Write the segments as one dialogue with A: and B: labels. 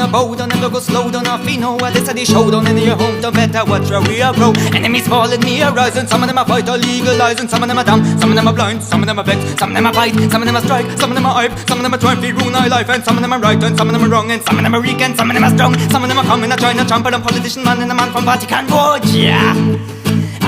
A: wanna bow down, never go slow down. Off, you know what this is the showdown in your hometown. Better watch where we are grow. Enemies falling, me a rising. Some of them are fight or legalizing. Some of them are dumb, some of them are blind, some of them are vexed, some of them are fight, some of them are strike, some of them are hype, some of them are trying to ruin our life, and some of them are right, and some of them are wrong, and some of them are weak, and some of them are strong. Some of them are coming, and trying to trample on politician man and a man from Vatican. Oh yeah.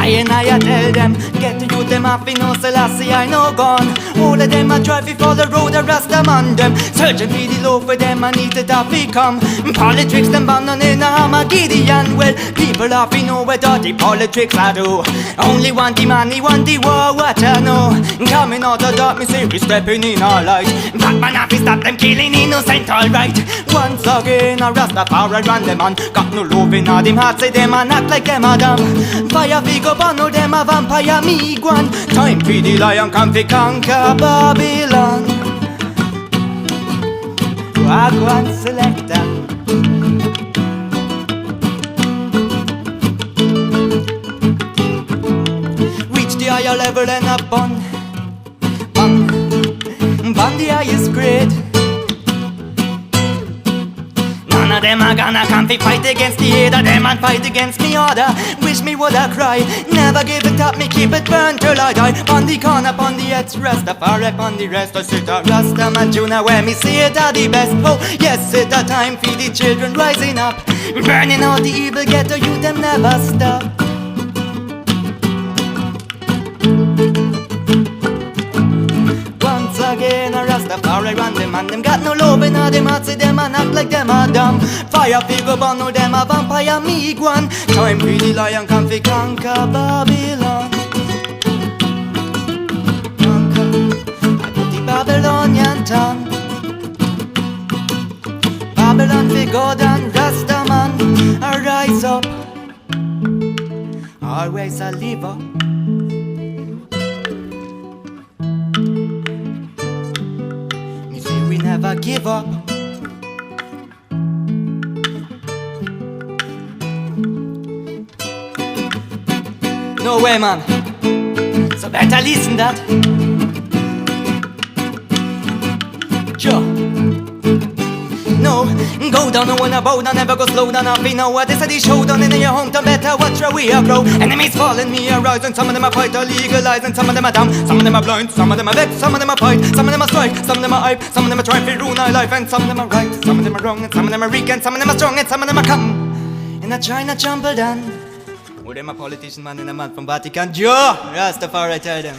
A: I tell them, get to you them happy, no Selassie, I no gone. All of them a drive fi follow road, the rest them on them. Searching for the love for them, I need it happy come. Politics them bannon in a Armageddon. Well, people happy know where dirty politics I do. Only want the money, want the war, what I know. Coming out of dark, me say we stepping in our light. Batman happy stop them killing innocent, alright. Once again, a Rastafari run them on. Got no love in all them hearts, say them and act like them a dumb. Fire fi go burn all them a vampire me guan. Time for the lion come fi conquer Babylon. Wagwan selector. Reach the higher level and a bun the highest grade. None of them are gonna come fi fight against the hate of them and fight against me order. Wish me woulda cry, never give it up, me keep it burned till I die. On the corner, on the edge, Rastafari, on the rest, I sit a Rastaman Juna where me see it are the best. Oh yes, it's a time for the children rising up, burning all the evil ghetto youth, them never stop. Once again, a Rastafari run them and them got no love in all them hearts, see them and act like them a dumb. Fire figure burn, no them a vampire me guan. Time for the lion come fi conquer Babylon. Conquer, I put the Babylonian town. Babylon fi God and Rastaman, a rise up. Always a live up. We never give up. No way, man. So better listen that. Sure. No, go down, no wanna bow down, never go slow down. Up, you know what this is the showdown in your hometown. Better watch where we are grow. Enemies falling, me a rising. Some of them are fight or legalize, and some of them are dumb, some of them are blind, some of them are vexed, some of them are fight, some of them are strike, some of them are hype, some of them are trying to ruin our life, and some of them are right, some of them are wrong, and some of them are weak, and some of them are strong, and some of them are come in a China jumble down. Oh, them a politician man and a man from Vatican. Joe, Rastafari tell them.